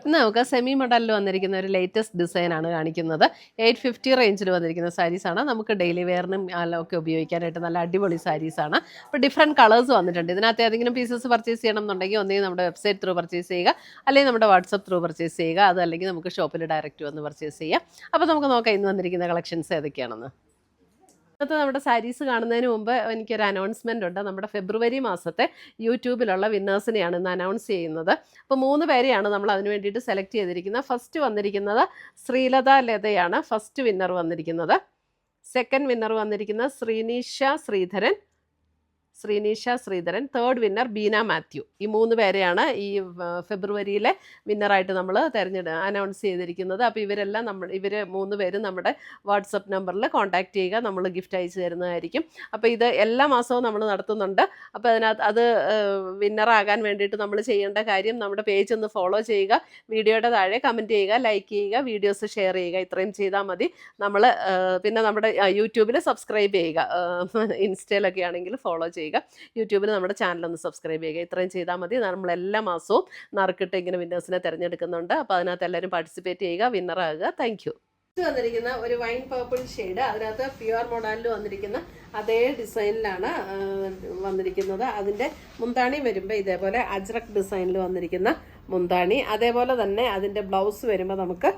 ഇന്ന് നമുക്ക് സെമി മോഡലിൽ വന്നിരിക്കുന്ന ഒരു ലേറ്റസ്റ്റ് ഡിസൈനാണ് കാണിക്കുന്നത്. 850 റേഞ്ചിൽ വന്നിരിക്കുന്ന സാരീസാണ്. നമുക്ക് ഡെയിലി വെയറിനും ഒക്കെ ഉപയോഗിക്കാനായിട്ട് നല്ല അടിപൊളി സാരീസാണ്. അപ്പോൾ ഡിഫറെൻറ്റ് കളേഴ്സ് വന്നിട്ടുണ്ട്. ഇതിനകത്ത് ഏതെങ്കിലും പീസസ് പർച്ചേസ് ചെയ്യണം എന്നുണ്ടെങ്കിൽ ഒന്നെങ്കിൽ നമ്മുടെ വെബ്സൈറ്റ് ത്രൂ പർച്ചേസ് ചെയ്യുക, അല്ലെങ്കിൽ നമ്മുടെ വാട്സപ്പ് ത്രൂ പർച്ചേസ് ചെയ്യുക, അതല്ലെങ്കിൽ നമുക്ക് ഷോപ്പിൽ ഡയറക്റ്റ് വന്ന് പർച്ചേസ് ചെയ്യാം. അപ്പോൾ നമുക്ക് നോക്കാം ഇന്ന് വന്നിരിക്കുന്ന കളക്ഷൻസ് ഏതൊക്കെയാണെന്ന്. ഇന്നത്തെ നമ്മുടെ സാരീസ് കാണുന്നതിന് മുമ്പ് എനിക്കൊരു അനൗൺസ്മെൻ്റ് ഉണ്ട്. നമ്മുടെ ഫെബ്രുവരി മാസത്തെ യൂട്യൂബിലുള്ള വിന്നേഴ്സിനെയാണ് ഇന്ന് അനൗൺസ് ചെയ്യുന്നത്. അപ്പോൾ 3 പേരെയാണ് നമ്മൾ അതിന് വേണ്ടിയിട്ട് സെലക്ട് ചെയ്തിരിക്കുന്നത്. ഫസ്റ്റ് വന്നിരിക്കുന്നത് ശ്രീലത ലതയാണ് ഫസ്റ്റ് വിന്നർ വന്നിരിക്കുന്നത്. സെക്കൻഡ് വിന്നർ വന്നിരിക്കുന്നത് ശ്രീനീഷ ശ്രീധരൻ. Third winner Beena Mathew. ഈ 3 പേരെയാണ് ഈ ഫെബ്രുവരിയിലെ വിന്നറായിട്ട് നമ്മൾ അനൗൺസ് ചെയ്തിരിക്കുന്നത്. അപ്പോൾ ഇവർ 3 പേരും നമ്മുടെ വാട്സപ്പ് നമ്പറിൽ കോൺടാക്ട് ചെയ്യുക, നമ്മൾ ഗിഫ്റ്റ് അയച്ചു തരുന്നതായിരിക്കും. അപ്പോൾ ഇത് എല്ലാ മാസവും നമ്മൾ നടത്തുന്നുണ്ട്. അപ്പോൾ അത് വിന്നറാകാൻ വേണ്ടിയിട്ട് നമ്മൾ ചെയ്യേണ്ട കാര്യം നമ്മുടെ പേജ് ഒന്ന് ഫോളോ ചെയ്യുക, വീഡിയോയുടെ താഴെ കമൻറ്റ് ചെയ്യുക, ലൈക്ക് ചെയ്യുക, വീഡിയോസ് ഷെയർ ചെയ്യുക. ഇത്രയും ചെയ്താൽ മതി. പിന്നെ നമ്മുടെ യൂട്യൂബിൽ സബ്സ്ക്രൈബ് ചെയ്യുക, ഇൻസ്റ്റയിലൊക്കെ ആണെങ്കിൽ ഫോളോ ചെയ്യുക, യൂട്യൂബിൽ നമ്മുടെ ചാനലൊന്ന് സബ്സ്ക്രൈബ് ചെയ്യുക. ഇത്രയും ചെയ്താൽ മതി. നമ്മൾ എല്ലാ മാസവും നറുക്കിട്ട് ഇങ്ങനെ വിന്നേഴ്സിനെ തിരഞ്ഞെടുക്കുന്നുണ്ട്. അപ്പോൾ അതിനകത്ത് എല്ലാവരും പാർട്ടിസിപ്പേറ്റ് ചെയ്യുക, വിന്നറാകുക. Thank you. വന്നിരിക്കുന്ന ഒരു വൈൻ പർപ്പിൾ ഷെയ്ഡ്, അതിനകത്ത് പ്യുവർ മോഡലിൽ വന്നിരിക്കുന്ന അതേ ഡിസൈനിലാണ് വന്നിരിക്കുന്നത്. അതിൻ്റെ മുന്താണി വരുമ്പോൾ ഇതേപോലെ അജ്രക് ഡിസൈനിൽ വന്നിരിക്കുന്ന മുന്താണി, അതേപോലെ തന്നെ അതിൻ്റെ ബ്ലൗസ് വരുമ്പോൾ നമുക്ക്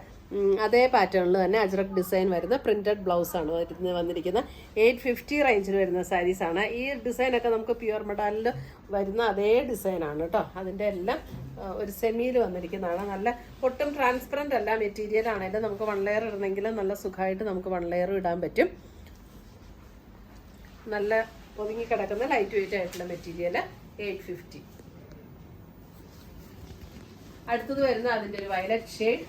അതേ പാറ്റേണിൽ തന്നെ അജ്രക് ഡിസൈൻ വരുന്ന പ്രിൻറ്റഡ് ബ്ലൗസാണ് വന്നിരിക്കുന്നത്. 850 റേഞ്ചിൽ വരുന്ന സാരീസാണ്. ഈ ഡിസൈനൊക്കെ നമുക്ക് പ്യുവർ മോഡലിൽ വരുന്ന അതേ ഡിസൈനാണ് കേട്ടോ. അതിൻ്റെ എല്ലാം ഒരു സെമിയിൽ വന്നിരിക്കുന്നതാണ്. നല്ല ഒട്ടും ട്രാൻസ്പെറൻ്റ് അല്ല മെറ്റീരിയൽ ആണെങ്കിലും നമുക്ക് 1 ലെയർ ഇടണമെങ്കിൽ നല്ല സുഖമായിട്ട് നമുക്ക് 1 ലെയർ ഇടാൻ പറ്റും. നല്ല ഒതുങ്ങിക്കിടക്കുന്ന ലൈറ്റ് വെയിറ്റ് ആയിട്ടുള്ള മെറ്റീരിയൽ 850. അടുത്തത് വരുന്ന അതിൻ്റെ ഒരു വയലറ്റ് ഷെയ്ഡ്,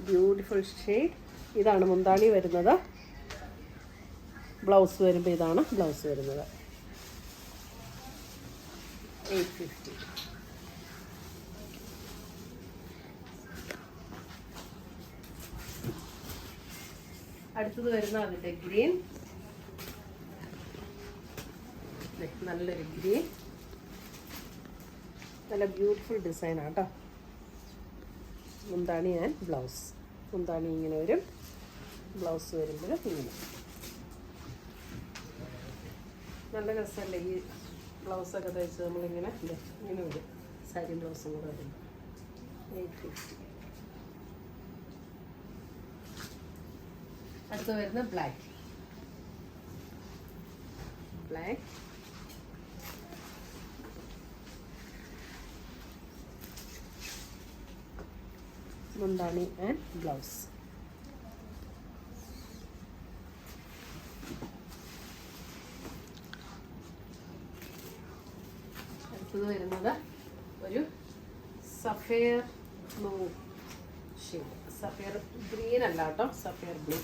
ബ്യൂട്ടിഫുൾ ഷെയ്ഡ്. ഇതാണ് മുന്താണി വരുന്നത്. ബ്ലൗസ് വരുമ്പോൾ ഇതാണ് ബ്ലൗസ് വരുന്നത്. 850. അടുത്തത് വരുന്ന അതിൻ്റെ ഗ്രീൻ, നല്ലൊരു ഗ്രീൻ, നല്ല ബ്യൂട്ടിഫുൾ ഡിസൈനാണ് കേട്ടോ. മുന്താണി ആൻഡ് ബ്ലൗസ്. മുന്താണി ഇങ്ങനെ വരും, ബ്ലൗസ് വരുമ്പോൾ ഇങ്ങനെ. നല്ല രസമല്ലേ ഈ ബ്ലൗസൊക്കെ തയ്ച്ച് നമ്മളിങ്ങനെ ഇങ്ങനെ വരും. സാരി ബ്ലൗസും കൂടെ വരും. 850. അടുത്ത് വരുന്ന ബ്ലാക്ക്, മുന്താണി ആൻഡ് ബ്ലൗസ്. അടുത്തത് വരുന്നത് ഒരു sapphire blue shade. Sapphire green അല്ല കേട്ടോ, സഫയർ ബ്ലൂ.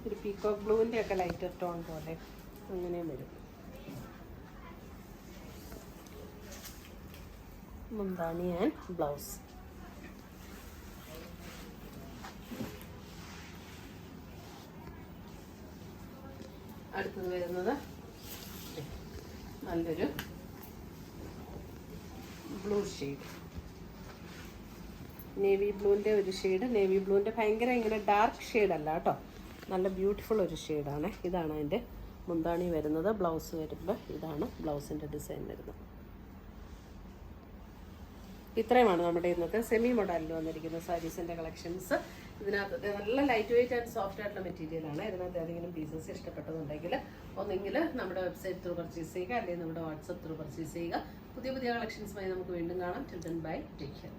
ഒരു പീകോക്ക് ബ്ലൂവിൻ്റെ ഒക്കെ ലൈറ്റർ ടോൺ പോലെ അങ്ങനെ വരും. മുന്താണി ആൻഡ് ബ്ലൗസ്. അടുത്തത് വരുന്നത് നല്ലൊരു ബ്ലൂ ഷെയ്ഡ്, നേവി ബ്ലൂവിൻ്റെ ഒരു ഷെയ്ഡ്. നേവി ബ്ലൂവിൻ്റെ ഭയങ്കര ഇങ്ങനെ ഡാർക്ക് ഷെയ്ഡല്ല കേട്ടോ, നല്ല ബ്യൂട്ടിഫുൾ ഒരു ഷെയ്ഡാണ്. ഇതാണ് അതിൻ്റെ മുന്താണി വരുന്നത്. ബ്ലൗസ് വരുമ്പോൾ ഇതാണ് ബ്ലൗസിൻ്റെ ഡിസൈൻ വരുന്നത്. ഇത്രയുമാണ് നമ്മുടെ ഇന്നത്തെ സെമി മോഡലിൽ വന്നിരിക്കുന്ന സാരീസിൻ്റെ കളക്ഷൻസ്. ഇതിനകത്ത് നല്ല ലൈറ്റ് വെയിറ്റ് ആൻഡ് സോഫ്റ്റ് ആയിട്ടുള്ള മെറ്റീരിയലാണ്. ഇതിനകത്ത് ഏതെങ്കിലും പീസസ് ഇഷ്ടപ്പെട്ടതുണ്ടെങ്കിൽ ഒന്നെങ്കിൽ നമ്മുടെ വെബ്സൈറ്റ് ത്രൂ പർച്ചേസ് ചെയ്യുക, അല്ലെങ്കിൽ നമ്മുടെ വാട്സപ്പ് ത്രൂ പർച്ചേസ് ചെയ്യുക. പുതിയ കളക്ഷൻസുമായി നമുക്ക് വീണ്ടും കാണാം. Till then bye, take care.